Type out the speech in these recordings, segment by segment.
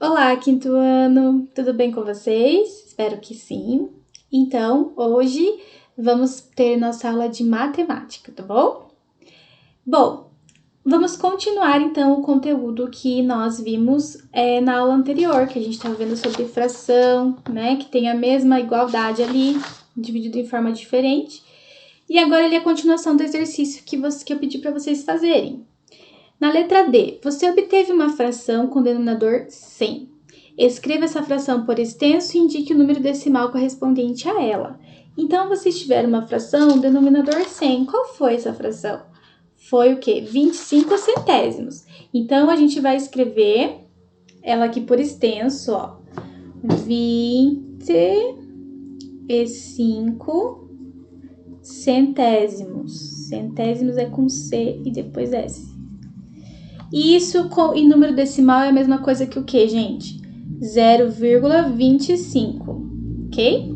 Olá, quinto ano! Tudo bem com vocês? Espero que sim. Então, hoje vamos ter nossa aula de matemática, tá bom? Bom, vamos continuar então o conteúdo que nós vimos na aula anterior, que a gente estava vendo sobre fração, né? Que tem a mesma igualdade ali, dividido em forma diferente. E agora ele é a continuação do exercício que eu pedi para vocês fazerem. Na letra D, você obteve uma fração com denominador 100. Escreva essa fração por extenso e indique o número decimal correspondente a ela. Então, vocês tiveram uma fração, denominador 100. Qual foi essa fração? Foi o quê? 25 centésimos. Então, a gente vai escrever ela aqui por extenso, ó. 25 centésimos. Centésimos é com C e depois S. E isso em número decimal é a mesma coisa que o quê, gente? 0,25, ok?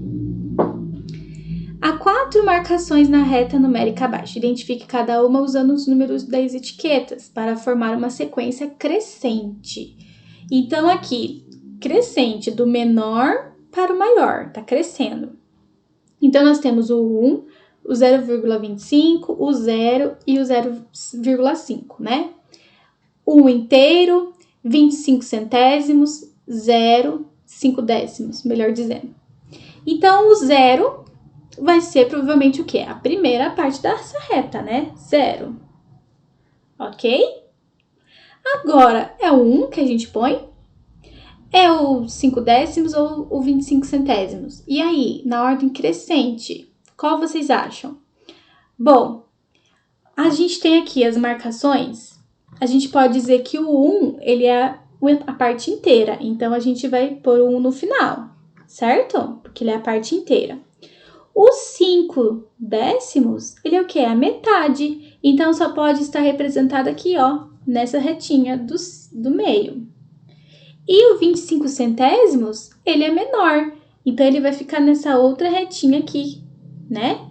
Há 4 marcações na reta numérica abaixo. Identifique cada uma usando os números das etiquetas para formar uma sequência crescente. Então, aqui, crescente do menor para o maior, tá crescendo. Então, nós temos o 1, o 0,25, o 0 e o 0,5, né? 1 inteiro, 25 centésimos, 0, 5 décimos, melhor dizendo. Então, o 0 vai ser provavelmente o quê? A primeira parte dessa reta, né? 0. Ok? Agora, é o 1 que a gente põe? É o 5 décimos ou o 25 centésimos? E aí, na ordem crescente, qual vocês acham? Bom, a gente tem aqui as marcações. A gente pode dizer que o 1, ele é a parte inteira. Então, a gente vai pôr o 1 no final, certo? Porque ele é a parte inteira. Os 5 décimos, ele é o quê? A metade. Então, só pode estar representado aqui, ó, nessa retinha do meio. E o 25 centésimos, ele é menor. Então, ele vai ficar nessa outra retinha aqui, né?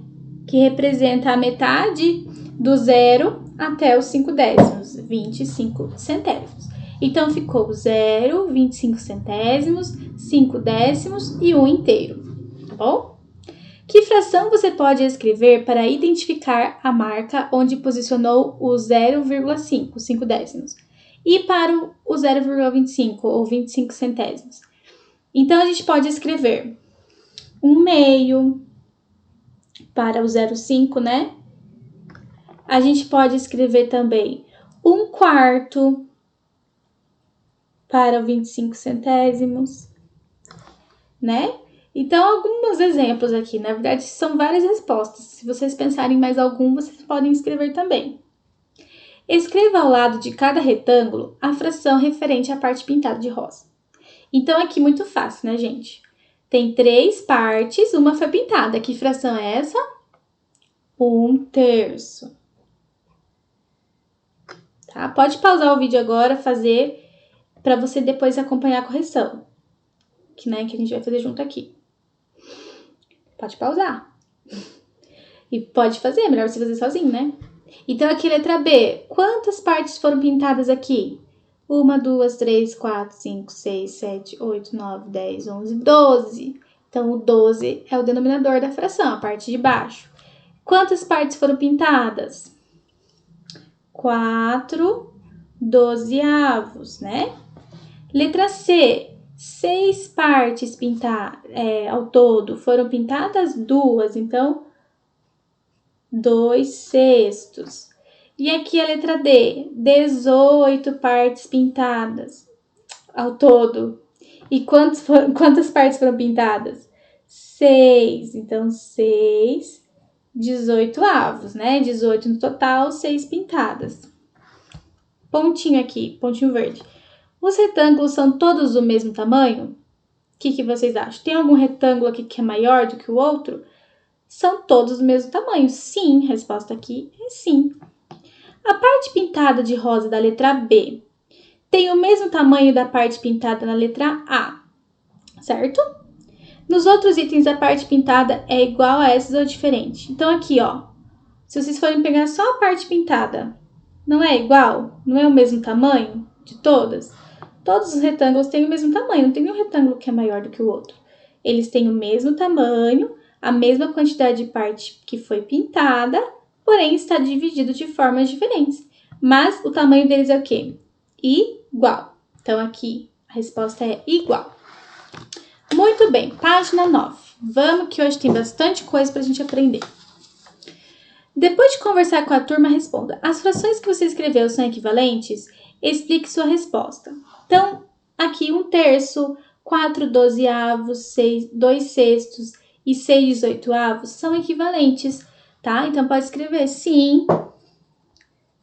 Que representa a metade do 0 até os 5 décimos, 25 centésimos. Então, ficou 0, 25 centésimos, 5 décimos e 1 inteiro, tá bom? Que fração você pode escrever para identificar a marca onde posicionou o 0,5, 5 décimos, e para o 0,25 ou 25 centésimos? Então, a gente pode escrever 1/2 para o 0,5, né? A gente pode escrever também 1/4 para 25 centésimos, né? Então, alguns exemplos aqui. Na verdade, são várias respostas. Se vocês pensarem em mais algum, vocês podem escrever também. Escreva ao lado de cada retângulo a fração referente à parte pintada de rosa. Então, aqui muito fácil, né, gente? Tem 3 partes, uma foi pintada. Que fração é essa? 1/3. Tá? Pode pausar o vídeo agora, fazer, para você depois acompanhar a correção, que a gente vai fazer junto aqui. Pode pausar. E pode fazer, é melhor você fazer sozinho, né? Então, aqui, letra B. Quantas partes foram pintadas aqui? 1, 2, 3, 4, 5, 6, 7, 8, 9, 10, 11, 12. Então, o 12 é o denominador da fração, a parte de baixo. Quantas partes foram pintadas? 4 dozeavos, né? Letra C. 6 partes ao todo foram pintadas 2, então 2/6. E aqui a letra D. 18 partes pintadas ao todo. E quantas partes foram pintadas? 6. Então, 6 18avos, né? 18 no total, 6 pintadas. Pontinho aqui, pontinho verde. Os retângulos são todos do mesmo tamanho? O que vocês acham? Tem algum retângulo aqui que é maior do que o outro? São todos do mesmo tamanho? Sim, a resposta aqui é sim. A parte pintada de rosa da letra B tem o mesmo tamanho da parte pintada na letra A, certo? Nos outros itens, a parte pintada é igual a essas ou diferente. Então, aqui, ó, se vocês forem pegar só a parte pintada, não é igual? Não é o mesmo tamanho de todas? Todos os retângulos têm o mesmo tamanho, não tem nenhum retângulo que é maior do que o outro. Eles têm o mesmo tamanho, a mesma quantidade de parte que foi pintada, porém está dividido de formas diferentes. Mas o tamanho deles é o quê? Igual. Então, aqui a resposta é igual. Muito bem, página 9. Vamos que hoje tem bastante coisa para a gente aprender. Depois de conversar com a turma, responda. As frações que você escreveu são equivalentes? Explique sua resposta. Então, aqui 1/3, 4/12, 2 sextos e 6/18 são equivalentes, tá? Então, pode escrever sim,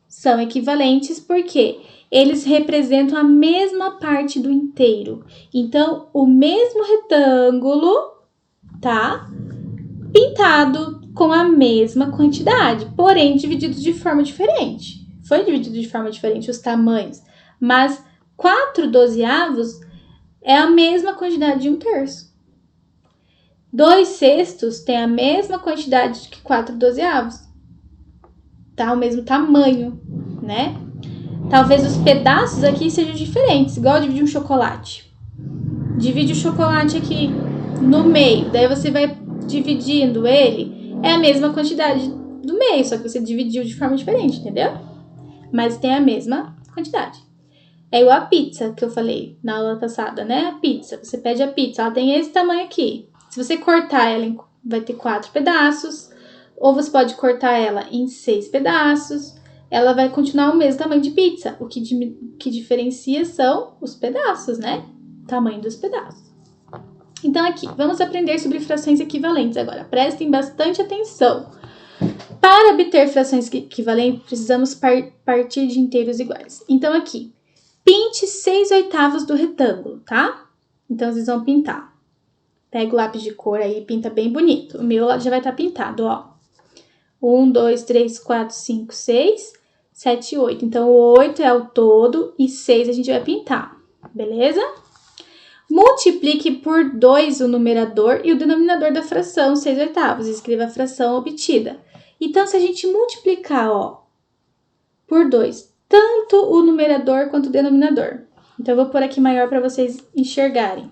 são equivalentes porque eles representam a mesma parte do inteiro. Então, o mesmo retângulo, tá? Pintado com a mesma quantidade, porém dividido de forma diferente. Foi dividido de forma diferente os tamanhos, mas 4/12 é a mesma quantidade de 1/3. 2 sextos tem a mesma quantidade que 4/12, tá? O mesmo tamanho, né? Talvez os pedaços aqui sejam diferentes, igual dividir um chocolate. Divide o chocolate aqui no meio, daí você vai dividindo ele, é a mesma quantidade do meio, só que você dividiu de forma diferente, entendeu? Mas tem a mesma quantidade. É igual a pizza que eu falei na aula passada, né? A pizza, você pede a pizza, ela tem esse tamanho aqui. Se você cortar ela, vai ter 4 pedaços, ou você pode cortar ela em 6 pedaços, ela vai continuar o mesmo tamanho de pizza. O que diferencia são os pedaços, né? O tamanho dos pedaços. Então, aqui, vamos aprender sobre frações equivalentes agora. Prestem bastante atenção. Para obter frações equivalentes, precisamos partir de inteiros iguais. Então, aqui, pinte 6/8 do retângulo, tá? Então, vocês vão pintar. Pega o lápis de cor aí e pinta bem bonito. O meu já vai estar pintado, ó. 1, 2, 3, 4, 5, 6, 7, 8. Então, o 8 é o todo e 6 a gente vai pintar, beleza? Multiplique por 2 o numerador e o denominador da fração 6/8. Escreva a fração obtida. Então, se a gente multiplicar, ó, por 2, tanto o numerador quanto o denominador. Então, eu vou pôr aqui maior para vocês enxergarem.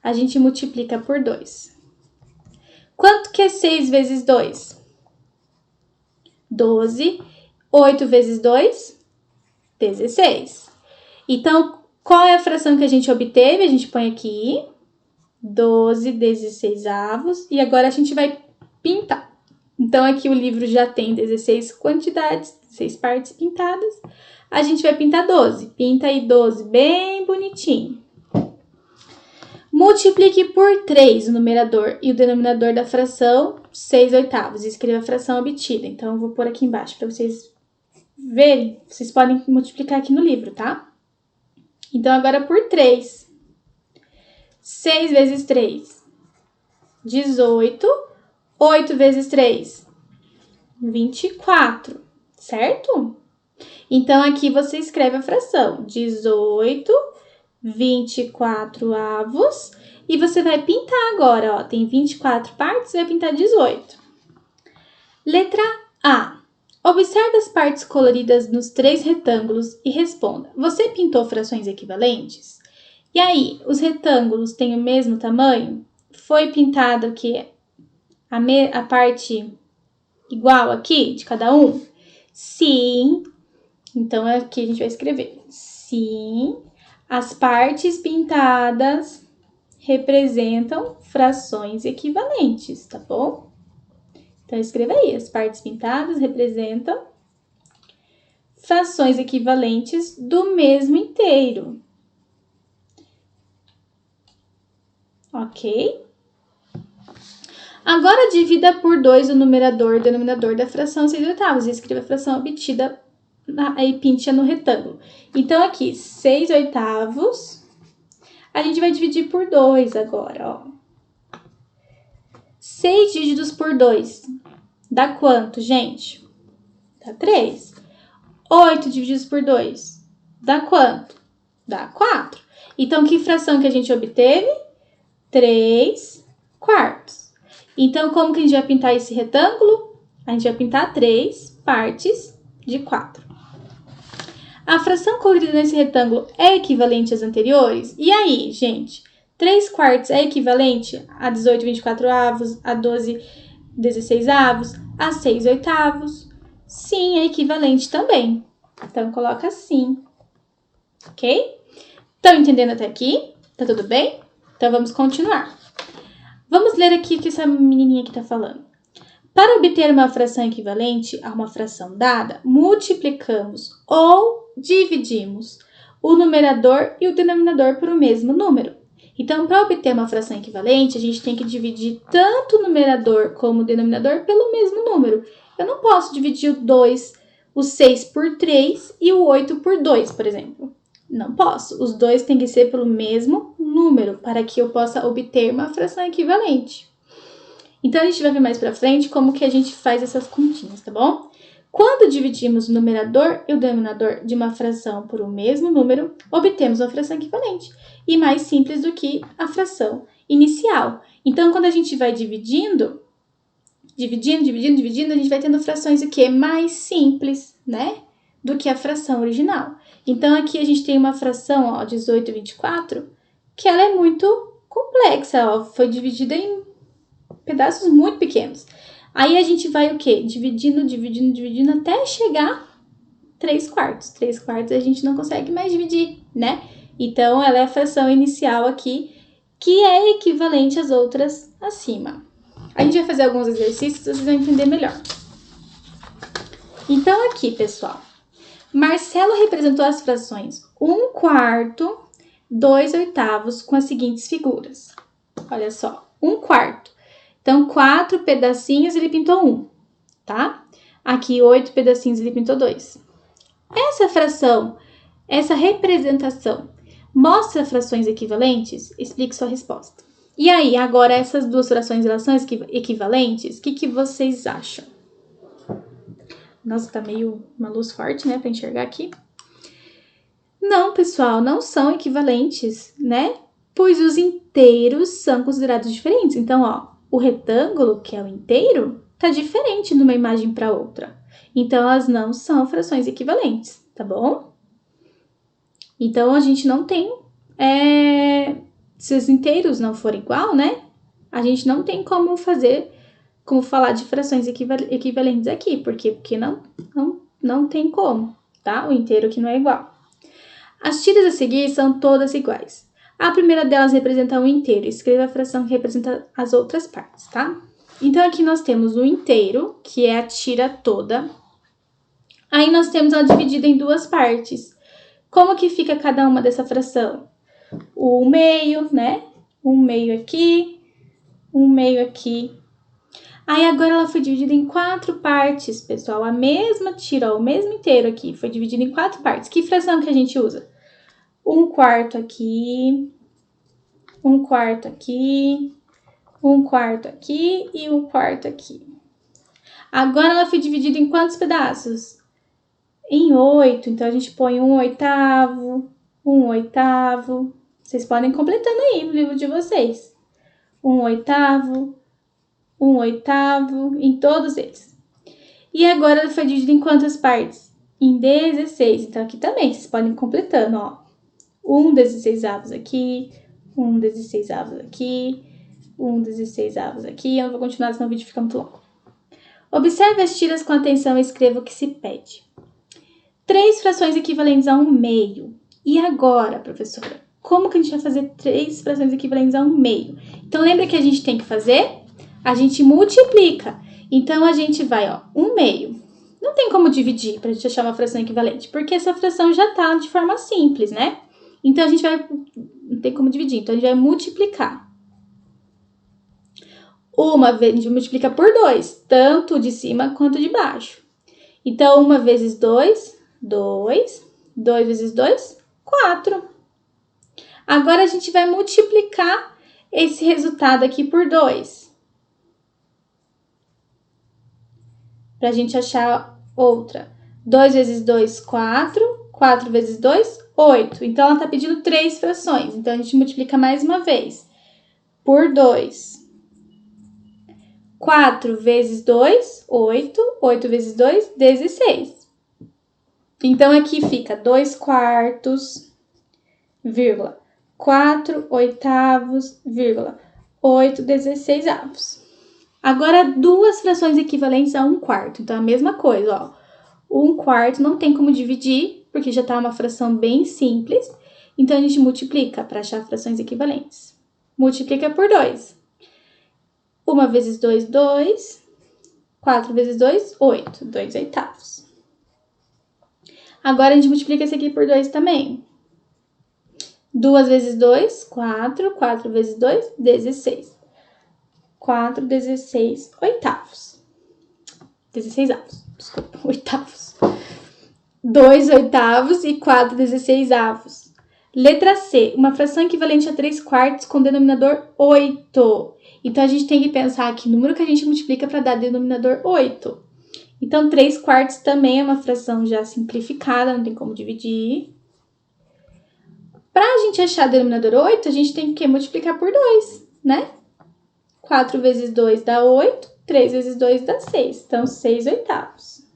A gente multiplica por 2. Quanto que é 6 vezes 2? 12. 8 vezes 2? 16. Então, qual é a fração que a gente obteve? A gente põe aqui 12/16. E agora a gente vai pintar. Então, aqui o livro já tem 16 quantidades, 16 partes pintadas. A gente vai pintar 12. Pinta aí 12 bem bonitinho. Multiplique por 3 o numerador e o denominador da fração 6/8. Escreva a fração obtida. Então, eu vou pôr aqui embaixo para vocês verem. Vocês podem multiplicar aqui no livro, tá? Então, agora por 3. 6 vezes 3, 18. 8 vezes 3, 24, certo? Então, aqui você escreve a fração 18/24. E você vai pintar agora, ó. Tem 24 partes, vai pintar 18. Letra A. Observe as partes coloridas nos 3 retângulos e responda. Você pintou frações equivalentes? E aí, os retângulos têm o mesmo tamanho? Foi pintado o quê? A parte igual aqui de cada um? Sim. Então, aqui a gente vai escrever. Sim, as partes pintadas representam frações equivalentes, tá bom? Então, escreva aí, as partes pintadas representam frações equivalentes do mesmo inteiro. Ok? Agora, divida por 2 o numerador e o denominador da fração 6/8. E escreva a fração obtida aí, pinte no retângulo. Então, aqui, 6/8, a gente vai dividir por 2 agora, ó. 6 divididos por 2 dá quanto, gente? Dá 3. 8 divididos por 2 dá quanto? Dá 4. Então, que fração que a gente obteve? 3/4. Então, como que a gente vai pintar esse retângulo? A gente vai pintar 3 partes de 4. A fração colorida nesse retângulo é equivalente às anteriores? E aí, gente? 3/4 é equivalente a 18/24, a 12/16, a 6/8? Sim, é equivalente também. Então, coloca sim. Ok? Estão entendendo até aqui? Tá tudo bem? Então, vamos continuar. Vamos ler aqui o que essa menininha aqui tá falando. Para obter uma fração equivalente a uma fração dada, multiplicamos ou dividimos o numerador e o denominador por o mesmo número. Então, para obter uma fração equivalente, a gente tem que dividir tanto o numerador como o denominador pelo mesmo número. Eu não posso dividir o 6 por 3 e o 8 por 2, por exemplo. Não posso. Os dois têm que ser pelo mesmo número para que eu possa obter uma fração equivalente. Então, a gente vai ver mais pra frente como que a gente faz essas continhas, tá bom? Quando dividimos o numerador e o denominador de uma fração por o mesmo número, obtemos uma fração equivalente e mais simples do que a fração inicial. Então, quando a gente vai dividindo, a gente vai tendo frações o quê? Mais simples, né? Do que a fração original. Então, aqui a gente tem uma fração, ó, 18/24, que ela é muito complexa, ó, foi dividida em pedaços muito pequenos. Aí a gente vai o quê? Dividindo até chegar 3/4. 3/4 a gente não consegue mais dividir, né? Então, ela é a fração inicial aqui, que é equivalente às outras acima. A gente vai fazer alguns exercícios, vocês vão entender melhor. Então, aqui, pessoal, Marcelo representou as frações 1/4, 2/8 com as seguintes figuras. Olha só, 1/4. Então, 4 pedacinhos ele pintou 1, tá? Aqui, 8 pedacinhos ele pintou 2. Essa fração, essa representação, mostra frações equivalentes? Explique sua resposta. E aí, agora essas duas frações elas são equivalentes? O que vocês acham? Nossa, tá meio uma luz forte, né, pra enxergar aqui. Não, pessoal, não são equivalentes, né? Pois os inteiros são considerados diferentes. Então, ó, o retângulo, que é o inteiro, tá diferente de uma imagem para outra. Então, elas não são frações equivalentes, tá bom? Então, a gente não tem... se os inteiros não forem igual, né? A gente não tem como falar de frações equivalentes aqui, porque não tem como, tá? O inteiro aqui não é igual. As tiras a seguir são todas iguais. A primeira delas representa um inteiro. Escreva a fração que representa as outras partes, tá? Então, aqui nós temos o inteiro, que é a tira toda. Aí, nós temos ela dividida em duas partes. Como que fica cada uma dessa fração? O meio, né? Um meio aqui, um meio aqui. Aí, agora ela foi dividida em 4 partes, pessoal. A mesma tira, ó, o mesmo inteiro aqui, foi dividido em 4 partes. Que fração que a gente usa? 1/4 aqui, 1/4 aqui, 1/4 aqui e 1/4 aqui. Agora, ela foi dividida em quantos pedaços? Em 8. Então, a gente põe 1/8, 1/8. Vocês podem ir completando aí no livro de vocês. 1/8, 1/8, em todos eles. E agora, ela foi dividida em quantas partes? Em 16. Então, aqui também, vocês podem ir completando, ó. 1/16 aqui, 1/16 aqui, 1/16 aqui. Eu não vou continuar, senão o vídeo fica muito longo. Observe as tiras com atenção e escreva o que se pede. 3 frações equivalentes a 1/2. E agora, professora? Como que a gente vai fazer 3 frações equivalentes a 1/2? Então, lembra que a gente tem que fazer? A gente multiplica. Então, a gente vai, ó, 1/2. Não tem como dividir para a gente achar uma fração equivalente, porque essa fração já tá de forma simples, né? Então, a gente vai... Não tem como dividir, então a gente vai multiplicar. Uma vez, a gente multiplica por 2, tanto de cima quanto de baixo. Então, 1 vezes 2, 2. 2 vezes 2, 4. Agora, a gente vai multiplicar esse resultado aqui por 2. Para a gente achar outra. 2 vezes 2, 4. 4 vezes 2, 8. Então, ela está pedindo 3 frações. Então, a gente multiplica mais uma vez. Por 2. 4 vezes 2, 8. 8 vezes 2, 16. Então, aqui fica 2 quartos, vírgula, 4 oitavos, vírgula, 8 16avos. Agora, duas frações equivalentes a 1 quarto. Então, a mesma coisa, ó. 1 quarto não tem como dividir, porque já tá uma fração bem simples. Então, a gente multiplica para achar frações equivalentes. Multiplica por 2. 1 vezes 2, 2. 4 vezes 2, 8. 2 oitavos. Agora, a gente multiplica esse aqui por 2 também. 2 vezes 2, 4. 4 vezes 2, 16. 4, 16 oitavos. 16avos, desculpa, oitavos. 2 oitavos e 4 16avos. Letra C, uma fração equivalente a 3 quartos com denominador 8. Então, a gente tem que pensar que número que a gente multiplica para dar denominador 8. Então, 3 quartos também é uma fração já simplificada, não tem como dividir. Para a gente achar denominador 8, a gente tem que multiplicar por 2, né? 4 vezes 2 dá 8, 3 vezes 2 dá 6. Então, 6 oitavos.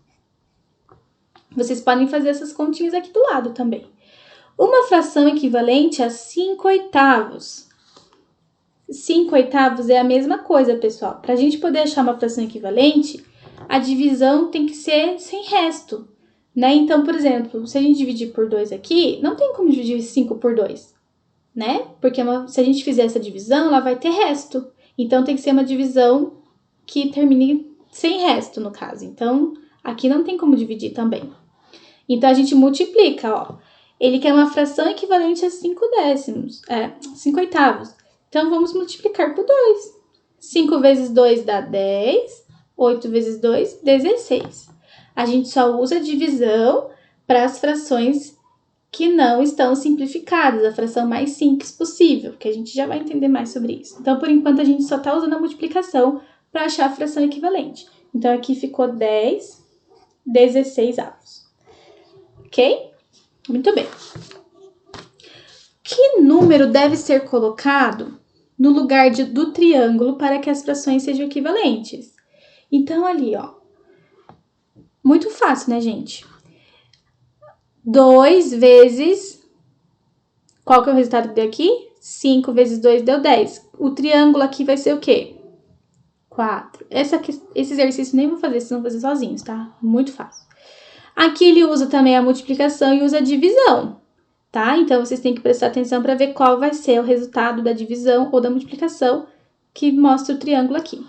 Vocês podem fazer essas continhas aqui do lado também. Uma fração equivalente a 5 oitavos. 5 oitavos é a mesma coisa, pessoal. Para a gente poder achar uma fração equivalente, a divisão tem que ser sem resto, né? Então, por exemplo, se a gente dividir por 2 aqui, não tem como dividir 5 por 2, né? Porque se a gente fizer essa divisão, ela vai ter resto. Então, tem que ser uma divisão que termine sem resto, no caso. Então, aqui não tem como dividir também. Então, a gente multiplica, ó. Ele quer uma fração equivalente a 5 décimos, 5 oitavos. Então, vamos multiplicar por 2. 5 vezes 2 dá 10. 8 vezes 2, 16. A gente só usa divisão para as frações que não estão simplificadas, a fração mais simples possível, que a gente já vai entender mais sobre isso. Então, por enquanto, a gente só está usando a multiplicação para achar a fração equivalente. Então, aqui ficou 10 16avos. Ok? Muito bem. Que número deve ser colocado no lugar do triângulo para que as frações sejam equivalentes? Então, ali, ó. Muito fácil, né, gente? 2 vezes... Qual que é o resultado que deu aqui? 5 vezes 2 deu 10. O triângulo aqui vai ser o quê? 4. Esse exercício nem vou fazer, vocês vão fazer sozinhos, tá? Muito fácil. Aqui ele usa também a multiplicação e usa a divisão, tá? Então, vocês têm que prestar atenção para ver qual vai ser o resultado da divisão ou da multiplicação que mostra o triângulo aqui.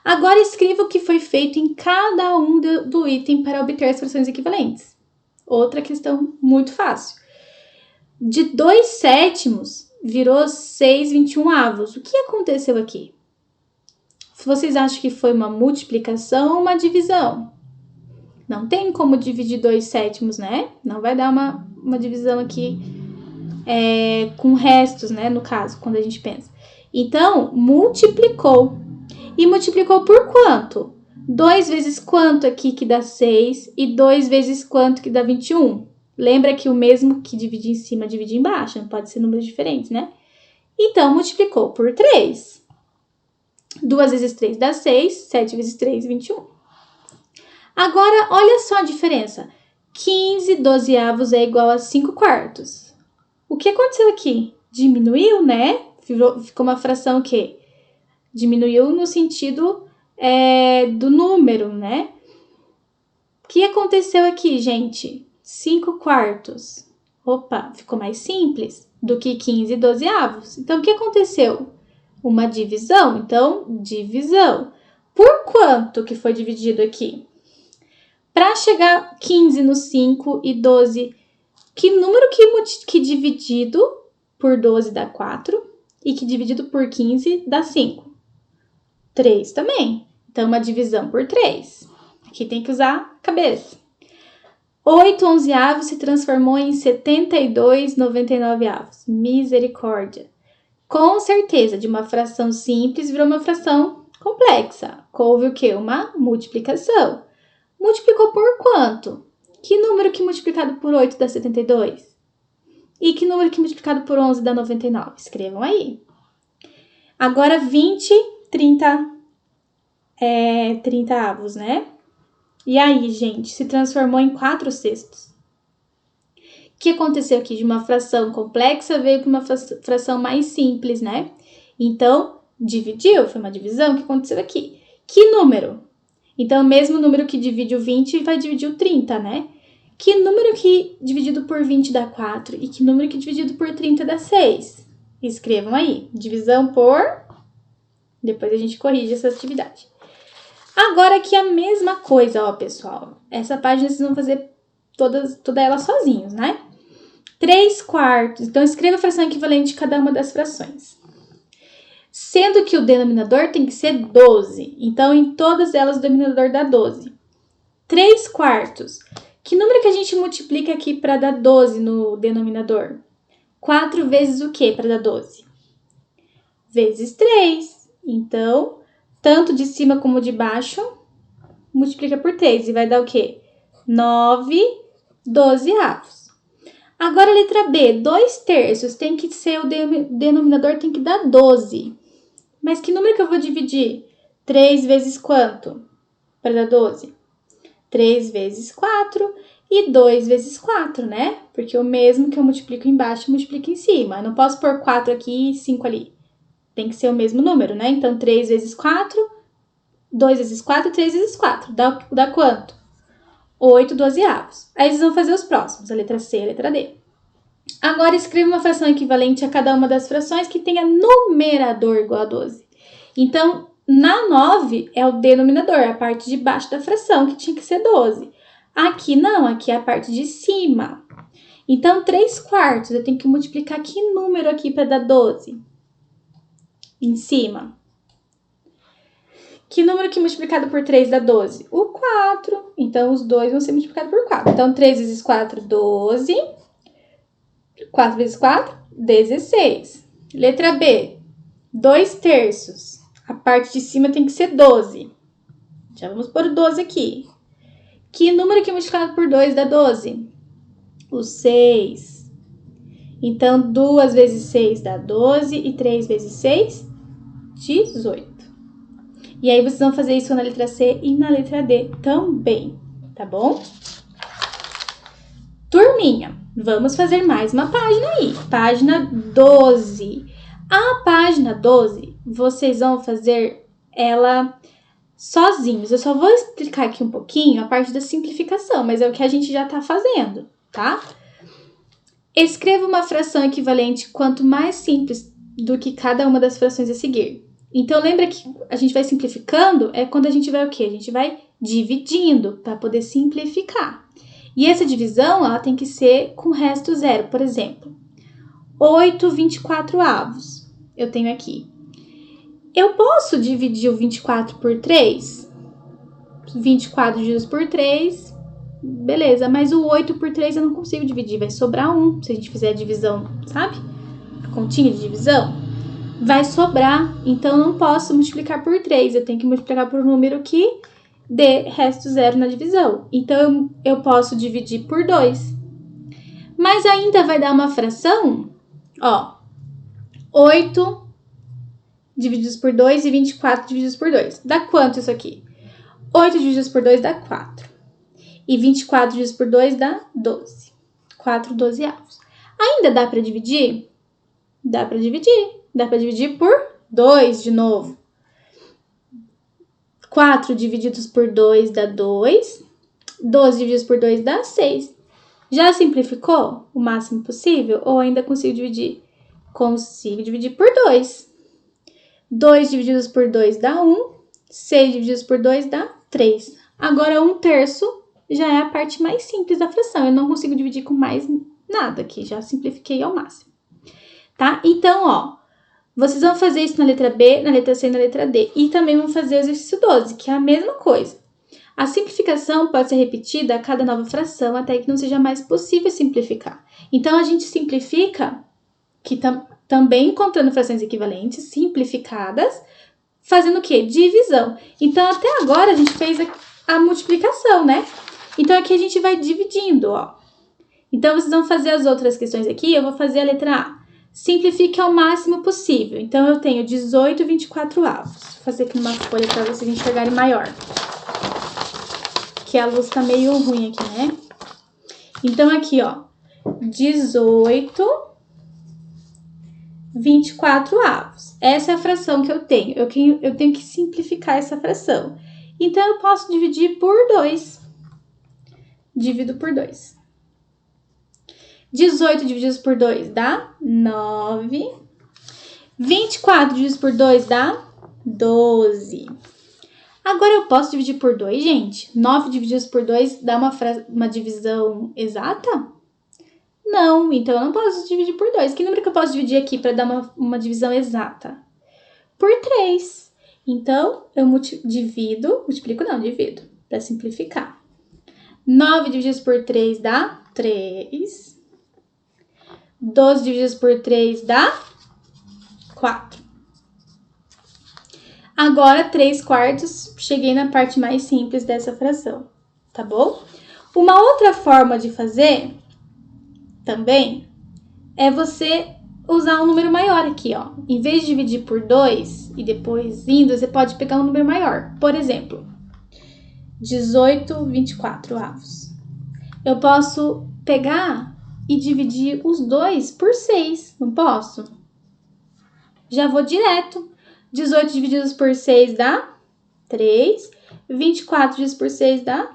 Agora, escreva o que foi feito em cada um do item para obter as frações equivalentes. Outra questão muito fácil. De 2 sétimos, virou 6 21avos. O que aconteceu aqui? Vocês acham que foi uma multiplicação ou uma divisão? Não tem como dividir 2 sétimos, né? Não vai dar uma divisão aqui com restos, né? No caso, quando a gente pensa. Então, multiplicou. E multiplicou por quanto? 2 vezes quanto aqui que dá 6 e 2 vezes quanto que dá 21? Lembra que o mesmo que divide em cima, divide embaixo. Não pode ser números diferentes, né? Então, multiplicou por 3. 2 vezes 3 dá 6, 7 vezes 3, 21. Agora, olha só a diferença. 15 dozeavos é igual a 5 quartos. O que aconteceu aqui? Diminuiu, né? Ficou uma fração o quê? Diminuiu no sentido do número, né? O que aconteceu aqui, gente? 5 quartos. Opa, ficou mais simples do que 15 dozeavos. Então, o que aconteceu? Uma divisão. Então, divisão. Por quanto que foi dividido aqui? Para chegar 15 no 5 e 12, que número que dividido por 12 dá 4 e que dividido por 15 dá 5? 3 também. Então, uma divisão por 3. Aqui tem que usar a cabeça. 8 onzeavos se transformou em 72 99avos. Misericórdia. Com certeza, de uma fração simples virou uma fração complexa. Houve o quê? Uma multiplicação. Multiplicou por quanto? Que número que multiplicado por 8 dá 72? E que número que multiplicado por 11 dá 99? Escrevam aí. Agora, 20, 30 avos, né? E aí, gente, se transformou em 4/6. O que aconteceu aqui? De uma fração complexa veio para uma fração mais simples, né? Então, dividiu, foi uma divisão. O que aconteceu aqui? Que número? Então, o mesmo número que divide o 20 vai dividir o 30, né? Que número que dividido por 20 dá 4 e que número que dividido por 30 dá 6? Escrevam aí. Divisão por... Depois a gente corrige essa atividade. Agora aqui a mesma coisa, ó, pessoal. Essa página vocês vão fazer toda ela sozinhos, né? 3/4. Então, escreva a fração equivalente de cada uma das frações. Sendo que o denominador tem que ser 12. Então, em todas elas, o denominador dá 12. 3/4. Que número que a gente multiplica aqui para dar 12 no denominador? 4 vezes o quê para dar 12? Vezes 3. Então, tanto de cima como de baixo, multiplica por 3 e vai dar o quê? 9/12. Agora, a letra B, 2/3 tem que ser, o denominador tem que dar 12. Mas que número que eu vou dividir? 3 vezes quanto para dar 12? 3 vezes 4 e 2 vezes 4, né? Porque o mesmo que eu multiplico embaixo, eu multiplico em cima. Eu não posso pôr 4 aqui e 5 ali. Tem que ser o mesmo número, né? Então, 3 vezes 4, 2 vezes 4 e 3 vezes 4. Dá quanto? 8/12. Aí vocês vão fazer os próximos, a letra C e a letra D. Agora, escreva uma fração equivalente a cada uma das frações que tenha numerador igual a 12. Então, na 9 é o denominador, a parte de baixo da fração, que tinha que ser 12. Aqui não, aqui é a parte de cima. Então, 3/4, eu tenho que multiplicar que número aqui para dar 12? Em cima. Que número que multiplicado por 3 dá 12? O 4. Então, os dois vão ser multiplicados por 4. Então, 3 vezes 4, 12. 4 vezes 4, 16. Letra B, 2/3. A parte de cima tem que ser 12. Já vamos pôr o 12 aqui. Que número que multiplicado por 2 dá 12? O 6. Então, 2 vezes 6 dá 12 e 3 vezes 6, 18. E aí, vocês vão fazer isso na letra C e na letra D também, tá bom? Turminha, vamos fazer mais uma página aí. Página 12. A página 12, vocês vão fazer ela sozinhos. Eu só vou explicar aqui um pouquinho a parte da simplificação, mas é o que a gente já tá fazendo, tá? Escreva uma fração equivalente quanto mais simples do que cada uma das frações a seguir. Então, lembra que a gente vai simplificando, é quando a gente vai o quê? A gente vai dividindo para poder simplificar. E essa divisão, ela tem que ser com resto zero. Por exemplo, 8/24. Eu tenho aqui. Eu posso dividir o 24 por 3? 24 divididos por 3, beleza. Mas o 8 por 3 eu não consigo dividir, vai sobrar 1. Se a gente fizer a divisão, sabe? A continha de divisão. Vai sobrar, então eu não posso multiplicar por 3. Eu tenho que multiplicar por um número que dê resto zero na divisão. Então, eu posso dividir por 2. Mas ainda vai dar uma fração, ó, 8 divididos por 2 e 24 divididos por 2. Dá quanto isso aqui? 8 divididos por 2 dá 4. E 24 divididos por 2 dá 12. 4/12. Ainda dá para dividir? Dá para dividir. Dá para dividir por 2 de novo. 4 divididos por 2 dá 2. 12 divididos por 2 dá 6. Já simplificou o máximo possível? Ou ainda consigo dividir? Consigo dividir por 2. 2 divididos por 2 dá 1. 6 divididos por 2 dá 3. Agora, 1/3 já é a parte mais simples da fração. Eu não consigo dividir com mais nada aqui. Já simplifiquei ao máximo. Tá? Então, ó. Vocês vão fazer isso na letra B, na letra C e na letra D. E também vão fazer o exercício 12, que é a mesma coisa. A simplificação pode ser repetida a cada nova fração, até que não seja mais possível simplificar. Então, a gente simplifica, que também encontrando frações equivalentes, simplificadas, fazendo o quê? Divisão. Então, até agora, a gente fez a multiplicação, né? Então, aqui a gente vai dividindo, ó. Então, vocês vão fazer as outras questões aqui, eu vou fazer a letra A. Simplifique ao máximo possível. Então, eu tenho 18/24. Vou fazer aqui numa folha para vocês enxergarem maior. Que porque a luz tá meio ruim aqui, né? Então, aqui, ó, 18 24avos. Essa é a fração que eu tenho. Eu tenho que simplificar essa fração. Então, eu posso dividir por 2. Divido por 2. 18 dividido por 2 dá 9. 24 dividido por 2 dá 12. Agora, eu posso dividir por 2, gente? 9 dividido por 2 dá uma divisão exata? Não, então eu não posso dividir por 2. Que número que eu posso dividir aqui para dar uma divisão exata? Por 3. Então, eu divido, para simplificar. 9 dividido por 3 dá 3. 12 dividido por 3 dá 4. Agora, 3/4, cheguei na parte mais simples dessa fração, tá bom? Uma outra forma de fazer também é você usar um número maior aqui, ó. Em vez de dividir por 2 e depois indo, você pode pegar um número maior. Por exemplo, 18 24avos. Eu posso pegar e dividir os 2 por 6, não posso? Já vou direto. 18 divididos por 6 dá 3. 24 divididos por 6 dá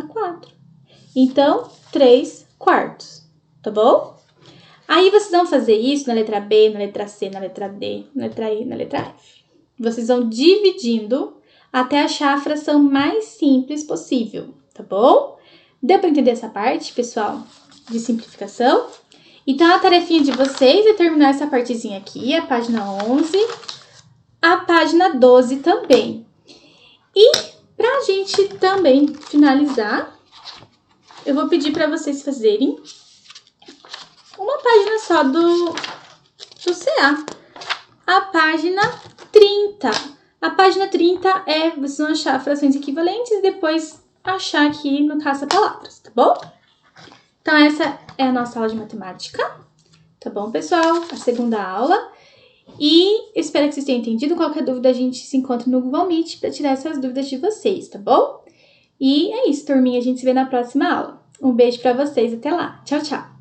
4. Então, 3/4, tá bom? Aí, vocês vão fazer isso na letra B, na letra C, na letra D, na letra I, na letra F. Vocês vão dividindo até achar a fração mais simples possível, tá bom? Deu para entender essa parte, pessoal, de simplificação? Então, a tarefinha de vocês é terminar essa partezinha aqui, a página 11, a página 12 também. E, pra gente também finalizar, eu vou pedir para vocês fazerem uma página só do CA. A página 30. A página 30 vocês vão achar frações equivalentes e depois achar aqui no caça-palavras, tá bom? Então, essa é a nossa aula de matemática, tá bom, pessoal? A segunda aula. E espero que vocês tenham entendido. Qualquer dúvida, a gente se encontra no Google Meet para tirar essas dúvidas de vocês, tá bom? E é isso, turminha. A gente se vê na próxima aula. Um beijo para vocês. Até lá. Tchau, tchau.